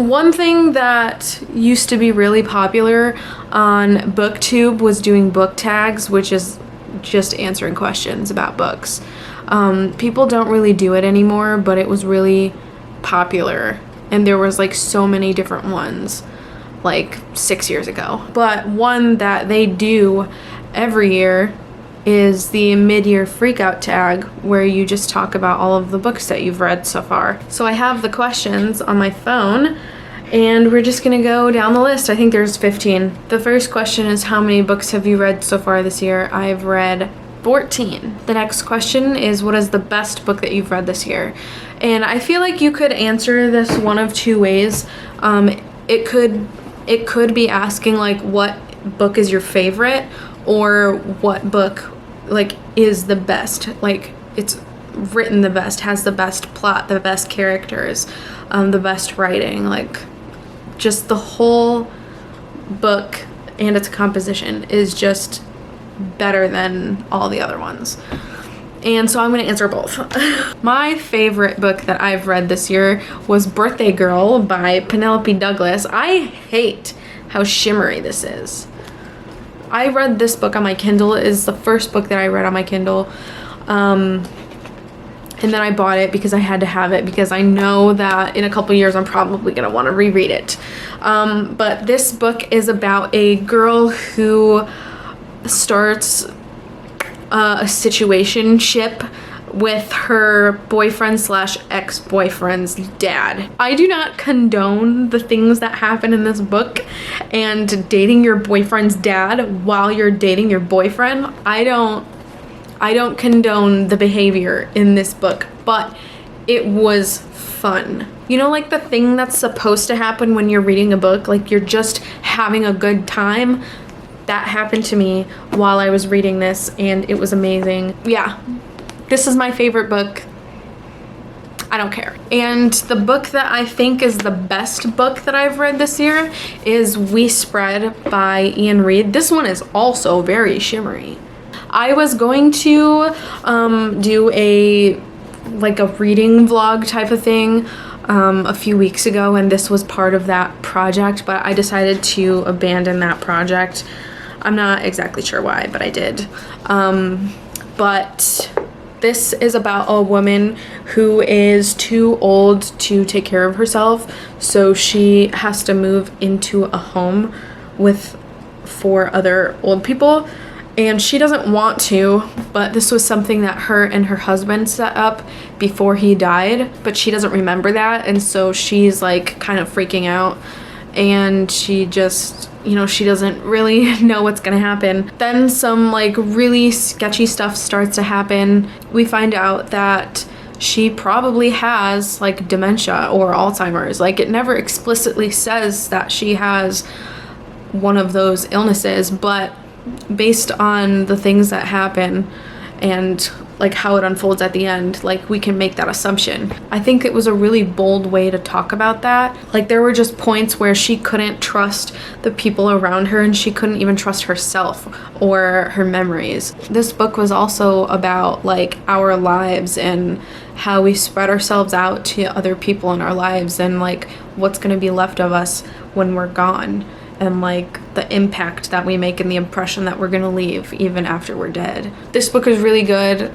One thing that used to be really popular on BookTube was doing book tags, which is just answering questions about books. People don't really do it anymore, but it was really popular, and there was like so many different ones like 6 years ago. But one that they do every year is the mid-year freakout tag, where you just talk about all of the books that you've read so far. So I have the questions on my phone, and we're just gonna go down the list. I think there's 15. The first question is, how many books have you read so far this year? I've read 14. The next question is, what is the best book that you've read this year? And I feel like you could answer this one of two ways. It could be asking like, what book is your favorite, or what book like is the best, like it's written the best, has the best plot, the best characters, the best writing, like just the whole book and its composition is just better than all the other ones. And so I'm going to answer both. My favorite book that I've read this year was Birthday Girl by Penelope Douglas. I hate how shimmery this is. I read this book on my Kindle. It is the first book that I read on my Kindle. And then I bought it because I had to have it, because I know that in a couple years I'm probably going to want to reread it. But this book is about a girl who starts a situationship with her boyfriend / ex-boyfriend's dad. I do not condone the things that happen in this book, and dating your boyfriend's dad while you're dating your boyfriend. I don't condone the behavior in this book, but it was fun. You know, like the thing that's supposed to happen when you're reading a book, like you're just having a good time. That happened to me while I was reading this, and it was amazing. Yeah. This is my favorite book. I don't care. And the book that I think is the best book that I've read this year is We Spread by Ian Reid. This one is also very shimmery. I was going to do a reading vlog type of thing a few weeks ago, and this was part of that project, but I decided to abandon that project. I'm not exactly sure why, but I did. But this is about a woman who is too old to take care of herself, so she has to move into a home with 4 other old people, and she doesn't want to, but this was something that her and her husband set up before he died, but she doesn't remember that, and so she's like kind of freaking out, and she just, you know, she doesn't really know what's gonna happen. Then some like really sketchy stuff starts to happen. We find out that she probably has like dementia or Alzheimer's. Like, it never explicitly says that she has one of those illnesses, but based on the things that happen and like how it unfolds at the end, like we can make that assumption. I think it was a really bold way to talk about that. Like, there were just points where she couldn't trust the people around her, and she couldn't even trust herself or her memories. This book was also about like our lives and how we spread ourselves out to other people in our lives, and like what's going to be left of us when we're gone, and like the impact that we make and the impression that we're gonna leave even after we're dead. This book is really good,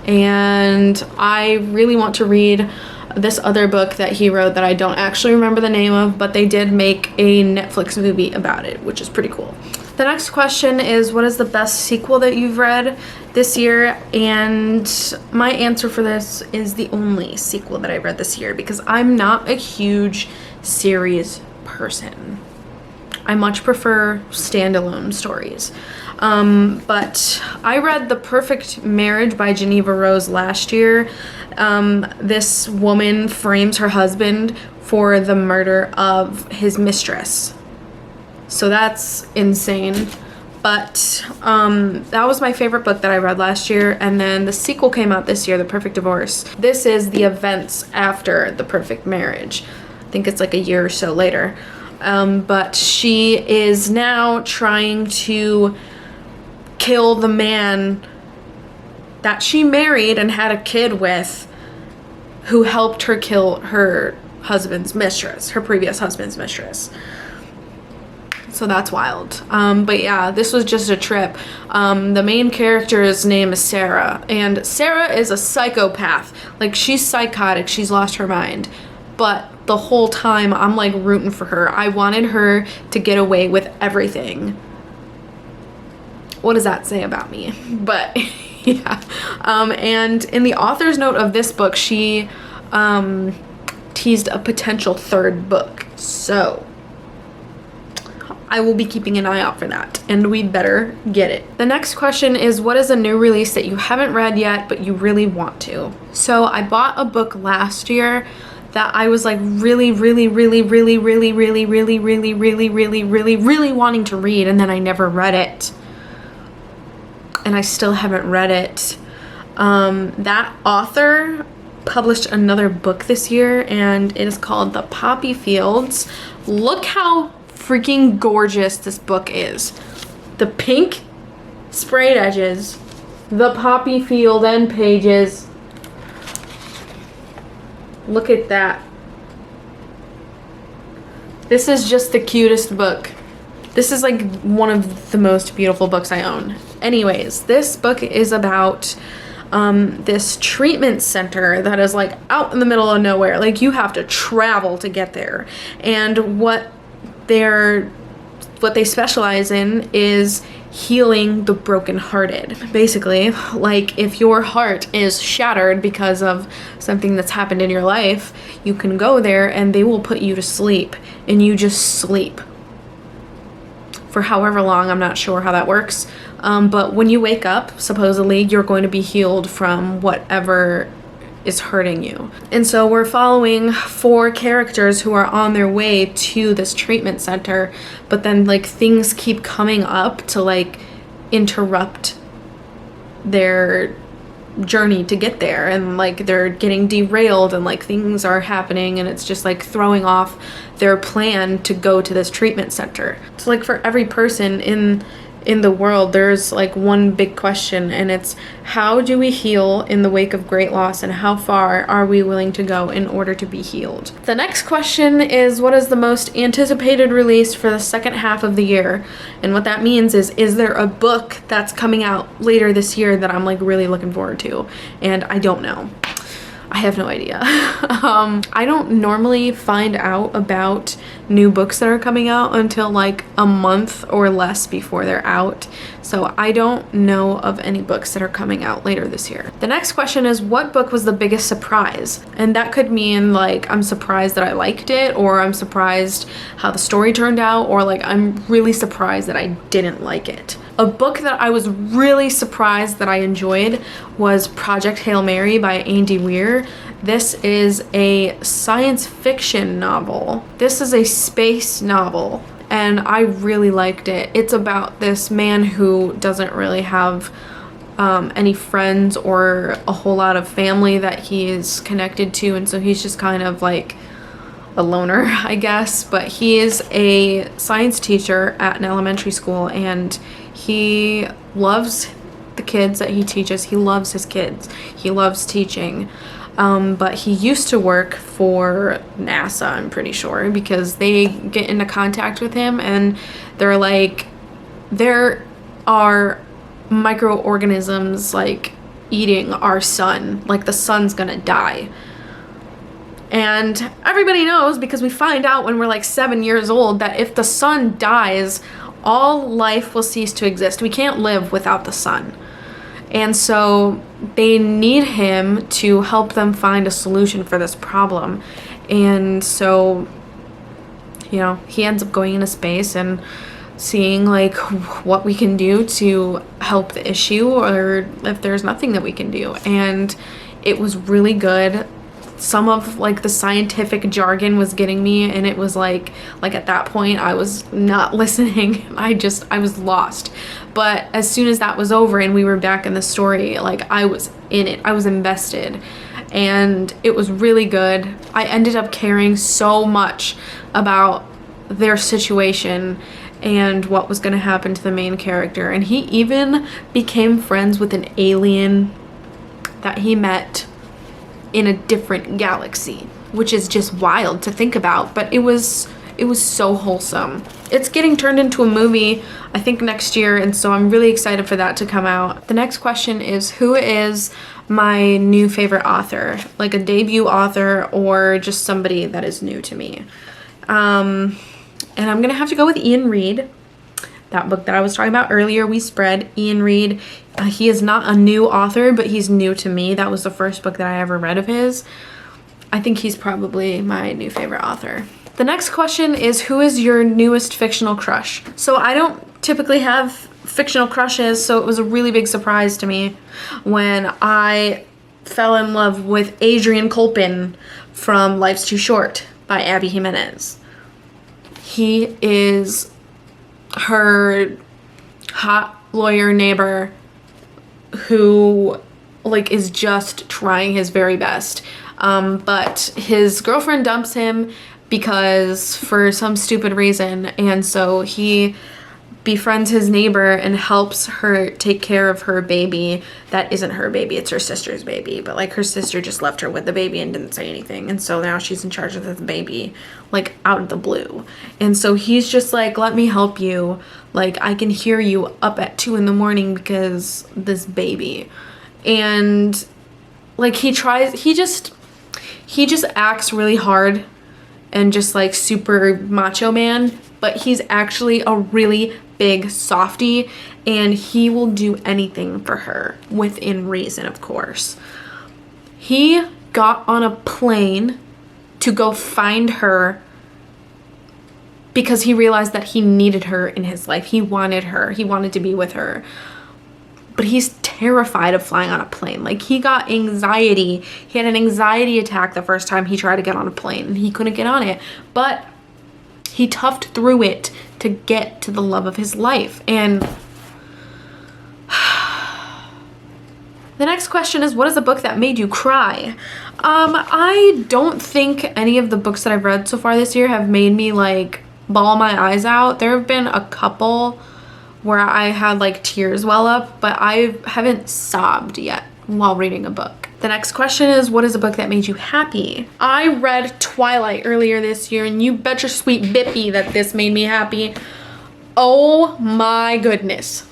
and I really want to read this other book that he wrote that I don't actually remember the name of, but they did make a Netflix movie about it, which is pretty cool. The next question is, what is the best sequel that you've read this year? And my answer for this is the only sequel that I read this year, because I'm not a huge series person. I much prefer standalone stories. But I read The Perfect Marriage by Geneva Rose last year. This woman frames her husband for the murder of his mistress. So that's insane. But that was my favorite book that I read last year. And then the sequel came out this year, The Perfect Divorce. This is the events after The Perfect Marriage. I think it's like a year or so later. But she is now trying to kill the man that she married and had a kid with, who helped her kill her husband's mistress, her previous husband's mistress. So that's wild. But yeah, this was just a trip. The main character's name is Sarah, and Sarah is a psychopath. Like, she's psychotic, she's lost her mind. But the whole time I'm like rooting for her. I wanted her to get away with everything. What does that say about me? But yeah. And in the author's note of this book, she teased a potential third book. So I will be keeping an eye out for that, and we'd better get it. The next question is, what is a new release that you haven't read yet but you really want to? So I bought a book last year that I was like really wanting to read, and then I never read it, and I still haven't read it. That author published another book this year, and it is called The Poppy Fields. Look how freaking gorgeous this book is. The pink sprayed edges, the poppy field end pages. Look at that. This is just the cutest book. This is like one of the most beautiful books I own. Anyways, this book is about this treatment center that is like out in the middle of nowhere. Like, you have to travel to get there. And what they specialize in is healing the brokenhearted. Basically, like, if your heart is shattered because of something that's happened in your life, you can go there and they will put you to sleep, and you just sleep for however long. I'm not sure how that works, but when you wake up, supposedly you're going to be healed from whatever is hurting you. And so we're following 4 characters who are on their way to this treatment center, but then like things keep coming up to like interrupt their journey to get there, and like they're getting derailed, and like things are happening, and it's just like throwing off their plan to go to this treatment center. So like for every person in the world, there's like one big question, and it's, how do we heal in the wake of great loss, and how far are we willing to go in order to be healed? The next question is, what is the most anticipated release for the second half of the year? And what that means is there a book that's coming out later this year that I'm like really looking forward to? And I don't know. I have no idea. I don't normally find out about new books that are coming out until like a month or less before they're out. So I don't know of any books that are coming out later this year. The next question is, what book was the biggest surprise? And that could mean like, I'm surprised that I liked it, or I'm surprised how the story turned out, or like I'm really surprised that I didn't like it. A book that I was really surprised that I enjoyed was Project Hail Mary by Andy Weir. This is a science fiction novel. This is a space novel, and I really liked it. It's about this man who doesn't really have any friends or a whole lot of family that he is connected to, and so he's just kind of like a loner, I guess. But he is a science teacher at an elementary school, and he loves the kids that he teaches. He loves his kids. He loves teaching. But he used to work for NASA, I'm pretty sure, because they get into contact with him and they're like, there are microorganisms like eating our sun. Like, the sun's gonna die. And everybody knows, because we find out when we're like 7 years old, that if the sun dies, all life will cease to exist. We can't live without the sun. And so they need him to help them find a solution for this problem. And so, you know, he ends up going into space and seeing like what we can do to help the issue, or if there's nothing that we can do. And it was really good. Some of like the scientific jargon was getting me, and it was like at that point I was not listening. I was lost. But as soon as that was over and we were back in the story, like I was in it. I was invested, and it was really good. I ended up caring so much about their situation and what was going to happen to the main character. And he even became friends with an alien that he met in a different galaxy, which is just wild to think about, but it was so wholesome. It's getting turned into a movie, I think next year, and so I'm really excited for that to come out. The next question is, who is my new favorite author? Like a debut author or just somebody that is new to me. And I'm gonna have to go with Ian Reid. That book that I was talking about earlier, We Spread, Ian Reid. He is not a new author, but he's new to me. That was the first book that I ever read of his. I think he's probably my new favorite author. The next question is, who is your newest fictional crush? So I don't typically have fictional crushes, so it was a really big surprise to me when I fell in love with Adrian Colpin from Life's Too Short by Abby Jimenez. He is her hot lawyer neighbor who like is just trying his very best, but his girlfriend dumps him because for some stupid reason, and so he befriends his neighbor and helps her take care of her baby that isn't her baby, it's her sister's baby, but like her sister just left her with the baby and didn't say anything, and so now she's in charge of the baby like out of the blue. And so he's just like, let me help you, like I can hear you up at 2 a.m. because this baby. And like he just acts really hard and just like super macho man, but he's actually a really big softie, and he will do anything for her within reason, of course. He got on a plane to go find her because he realized that he needed her in his life. He wanted her. He wanted to be with her. But he's terrified of flying on a plane. Like he got anxiety. He had an anxiety attack the first time he tried to get on a plane, and he couldn't get on it. But he toughed through it to get to the love of his life. And the next question is, what is a book that made you cry? I don't think any of the books that I've read so far this year have made me like bawl my eyes out. There have been a couple where I had like tears well up, but I haven't sobbed yet while reading a book. The next question is, what is a book that made you happy? I read Twilight earlier this year, and you bet your sweet bippy that this made me happy. Oh my goodness.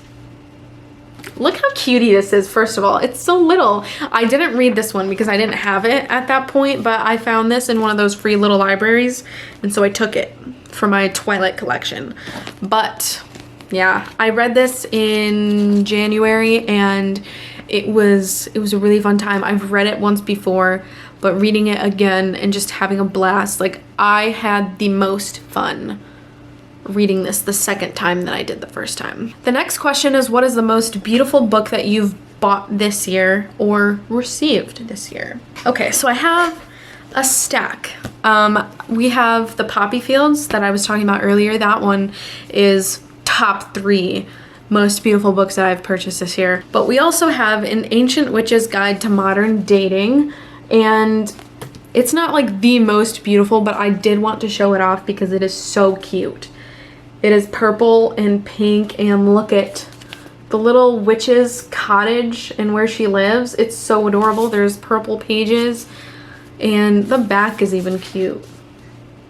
Look how cutie this is, first of all. It's so little. I didn't read this one because I didn't have it at that point, but I found this in one of those free little libraries, and so I took it for my Twilight collection. But yeah, I read this in January, and it was a really fun time. I've read it once before, but reading it again and just having a blast. Like I had the most fun reading this the second time than I did the first time. The next question is, what is the most beautiful book that you've bought this year or received this year? Okay, so I have a stack. We have the Poppy Fields that I was talking about earlier. That one is top 3 most beautiful books that I've purchased this year. But we also have An Ancient Witch's Guide to Modern Dating, and it's not like the most beautiful, but I did want to show it off because it is so cute. It is purple and pink, and look at the little witch's cottage and where she lives. It's so adorable. There's purple pages, and the back is even cute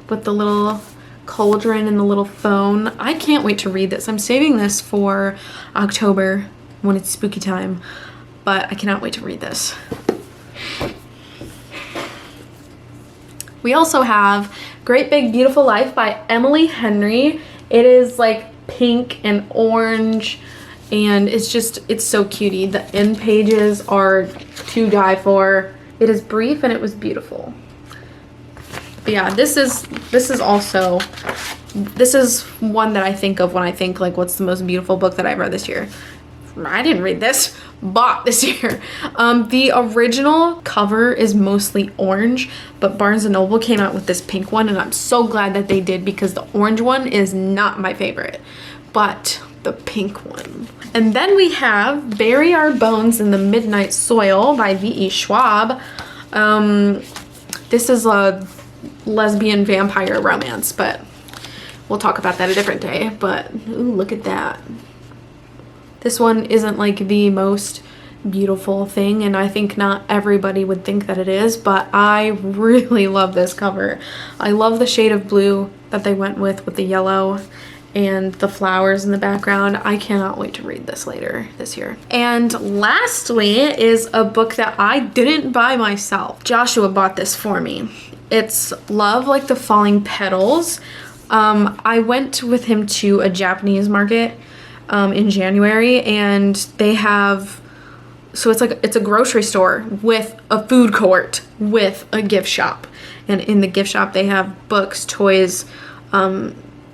with the little cauldron and the little phone. I can't wait to read this. I'm saving this for October when it's spooky time, but I cannot wait to read this. We also have Great Big Beautiful Life by Emily Henry. It is like pink and orange, and it's so cutie. The end pages are to die for. It is brief and it was beautiful. But yeah, this is one that I think of when I think like, what's the most beautiful book that I read this year? I didn't read this, bought this year. The original cover is mostly orange, but Barnes & Noble came out with this pink one, and I'm so glad that they did because the orange one is not my favorite, but the pink one. And then we have Bury Our Bones in the Midnight Soil by V.E. Schwab. This is a lesbian vampire romance, but we'll talk about that a different day. But ooh, look at that. This one isn't like the most beautiful thing, and I think not everybody would think that it is, but I really love this cover. I love the shade of blue that they went with the yellow and the flowers in the background. I cannot wait to read this later this year. And lastly is a book that I didn't buy myself. Joshua bought this for me. It's Love Like the Falling Petals. I went with him to a Japanese market in January, and they have, so it's a grocery store with a food court with a gift shop, and in the gift shop they have books, toys,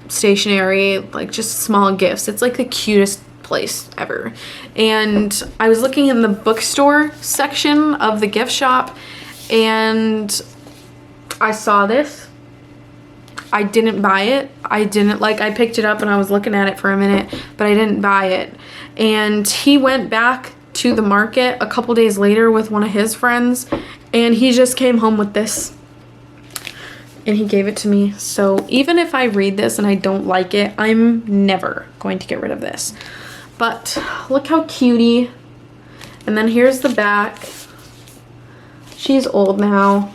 stationery, like just small gifts. It's like the cutest place ever. And I was looking in the bookstore section of the gift shop, and I saw this. I didn't buy it. I picked it up and I was looking at it for a minute, but I didn't buy it. And he went back to the market a couple days later with one of his friends, and he just came home with this. And he gave it to me. So even if I read this and I don't like it, I'm never going to get rid of this. But look how cutie. And then here's the back. She's old now.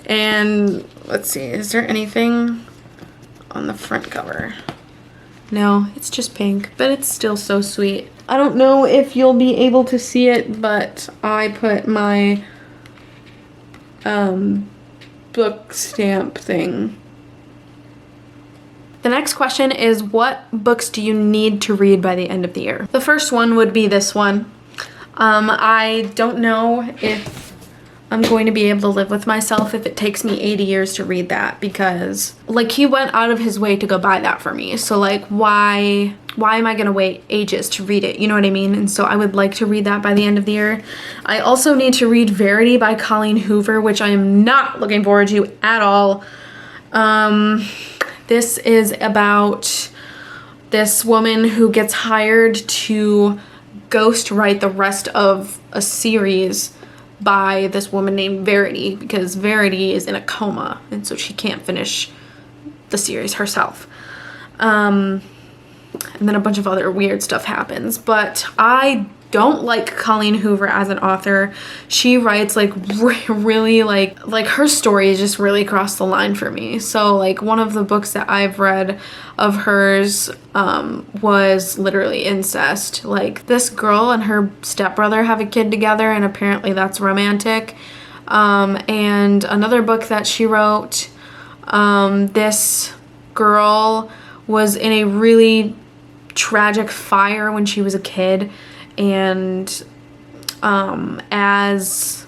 And let's see, is there anything on the front cover? No, it's just pink, but it's still so sweet. I don't know if you'll be able to see it, but I put my book stamp thing. The next question is, what books do you need to read by the end of the year? The first one would be this one. I don't know if I'm going to be able to live with myself if it takes me 80 years to read that, because like he went out of his way to go buy that for me. So like why am I gonna wait ages to read it? You know what I mean? And so I would like to read that by the end of the year. I also need to read Verity by Colleen Hoover, which I am not looking forward to at all. This is about this woman who gets hired to ghost write the rest of a series by this woman named Verity, because Verity is in a coma and so she can't finish the series herself. And then a bunch of other weird stuff happens, but I don't like Colleen Hoover as an author. She writes like really like her stories just really cross the line for me. So like one of the books that I've read of hers was literally incest. Like this girl and her stepbrother have a kid together, and apparently that's romantic. And another book that she wrote, this girl was in a really tragic fire when she was a kid, and as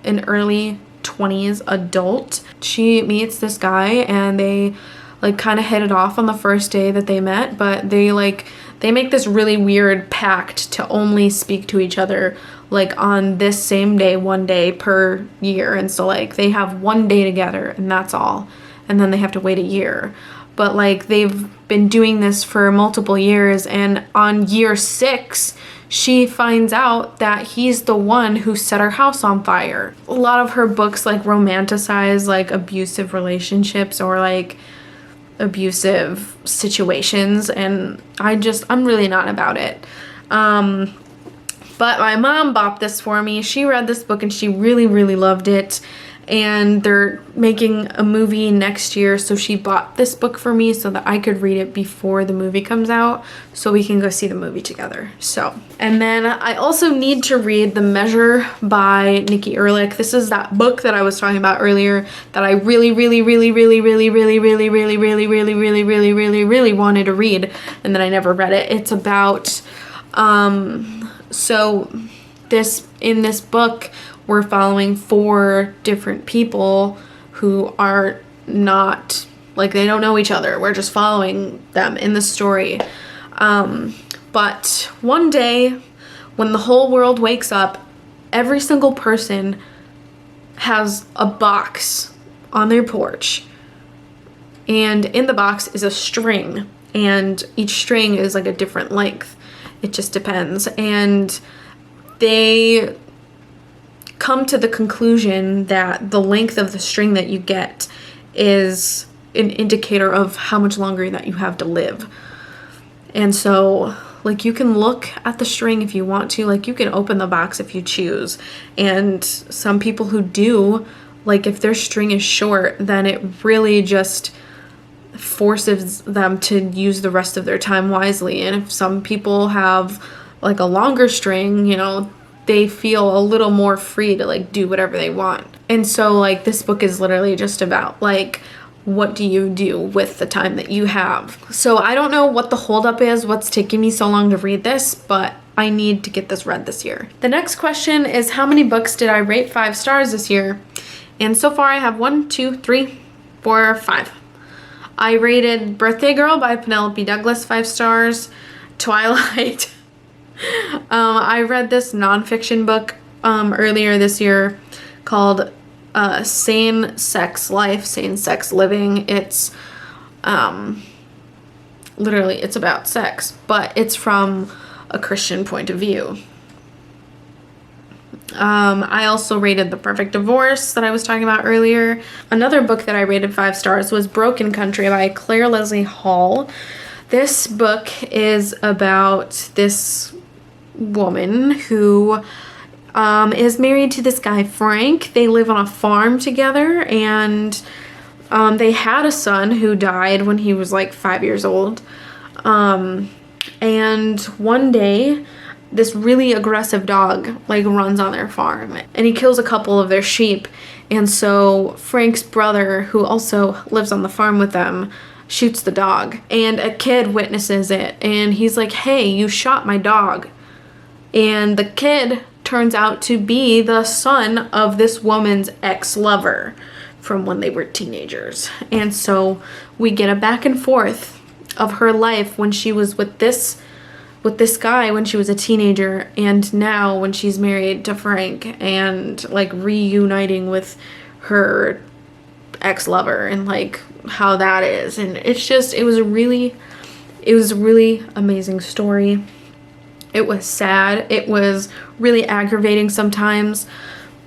an early 20s adult, she meets this guy, and they like kind of hit it off on the first day that they met, but they make this really weird pact to only speak to each other like on this same day, one day per year. And so like they have one day together and that's all, and then they have to wait a year. But like they've been doing this for multiple years, and on year 6 she finds out that he's the one who set her house on fire. A lot of her books like romanticize like abusive relationships or like abusive situations, and I'm really not about it. But my mom bought this for me. She read this book and she really, really loved it. And they're making a movie next year, so she bought this book for me so that I could read it before the movie comes out, so we can go see the movie together. So, and then I also need to read The Measure by Nikki Erlich. This is that book that I was talking about earlier that I really, really, really, really, really, really, really, really, really, really, really, really, really, really wanted to read, and then I never read it. It's about, so in this book, we're following 4 different people who are not, like, they don't know each other. We're just following them in the story. But one day, when the whole world wakes up, every single person has a box on their porch. And in the box is a string. And each string is like a different length. It just depends. And they come to the conclusion that the length of the string that you get is an indicator of how much longer that you have to live. And so Like, you can look at the string if you want to. Like, you can open the box if you choose. And some people who do, like, if their string is short, then it really just forces them to use the rest of their time wisely. And if some people have like a longer string, you know, they feel a little more free to like do whatever they want. And so like this book is literally just about like, what do you do with the time that you have? So I don't know what the holdup is, what's taking me so long to read this, but I need to get this read this year. The next question is, how many books did I rate 5 stars this year? And so far I have 1, 2, 3, 4, 5. I rated Birthday Girl by Penelope Douglas 5 stars. Twilight. I read this nonfiction book earlier this year called Sane Sex Life, Sane Sex Living. It's literally, it's about sex, but it's from a Christian point of view. I also rated The Perfect Divorce that I was talking about earlier. Another book that I rated 5 stars was Broken Country by Claire Leslie Hall. This book is about this woman who is married to this guy, Frank. They live on a farm together, and they had a son who died when he was like 5 years old. And one day, this really aggressive dog like runs on their farm and he kills a couple of their sheep. And so Frank's brother, who also lives on the farm with them, shoots the dog, and a kid witnesses it, and he's like, hey, you shot my dog. And the kid turns out to be the son of this woman's ex-lover from when they were teenagers. And so we get a back and forth of her life when she was with this guy when she was a teenager, and now when she's married to Frank, and like reuniting with her ex-lover, and like how that is. And it's just, it was a really amazing story. It was sad. It was really aggravating sometimes,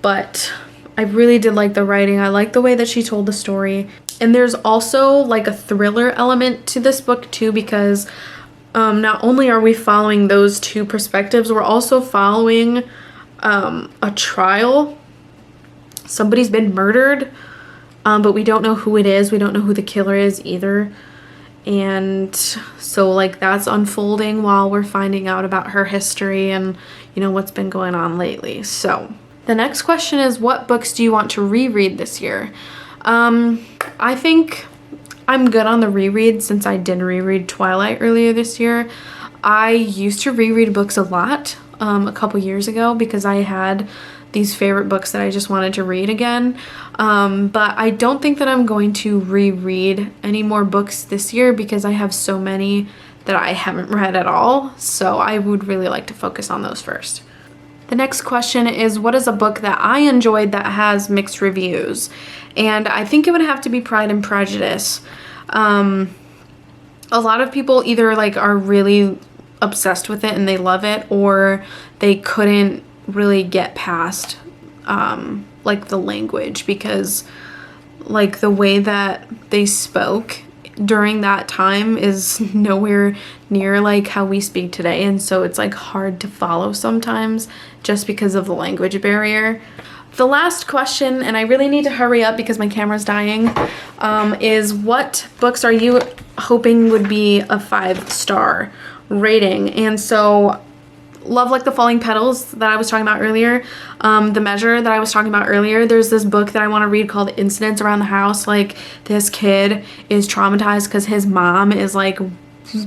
but I really did like the writing. I like the way that she told the story. And there's also like a thriller element to this book too, because not only are we following those two perspectives, we're also following a trial. Somebody's been murdered, but we don't know who it is. We don't know who the killer is either. And so like that's unfolding while we're finding out about her history and, you know, what's been going on lately. So the next question is, what books do you want to reread this year? I think I'm good on the reread since I did reread Twilight earlier this year. I used to reread books a lot a couple years ago because I had these favorite books that I just wanted to read again. But I don't think that I'm going to reread any more books this year because I have so many that I haven't read at all. So I would really like to focus on those first. The next question is, what is a book that I enjoyed that has mixed reviews? And I think it would have to be Pride and Prejudice. A lot of people either like are really obsessed with it and they love it, or they couldn't really get past like the language, because like the way that they spoke during that time is nowhere near like how we speak today, and so it's like hard to follow sometimes just because of the language barrier. The last question, and I really need to hurry up because my camera's dying, is what books are you hoping would be a 5-star rating? And so Love Like the Falling Petals that I was talking about earlier, The Measure that I was talking about earlier, there's this book that I want to read called Incidents Around the House. Like, this kid is traumatized because his mom is like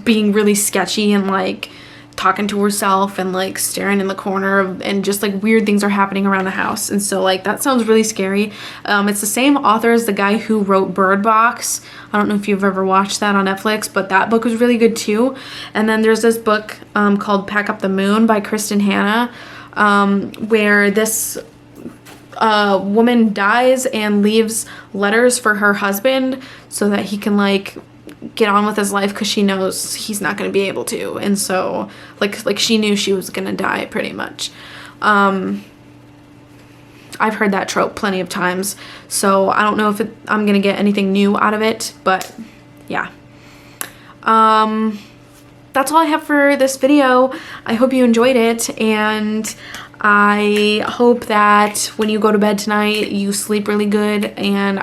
being really sketchy and like talking to herself and like staring in the corner and just like weird things are happening around the house. And so like that sounds really scary. It's the same author as the guy who wrote Bird Box. I don't know if you've ever watched that on Netflix, but that book was really good too. And then there's this book called Pack Up the Moon by Kristen Hanna, where this woman dies and leaves letters for her husband so that he can like get on with his life, because she knows he's not going to be able to. And so like she knew she was going to die pretty much. I've heard that trope plenty of times, so I don't know if I'm going to get anything new out of it, but yeah. that's all I have for this video. I hope you enjoyed it, and I hope that when you go to bed tonight, you sleep really good, and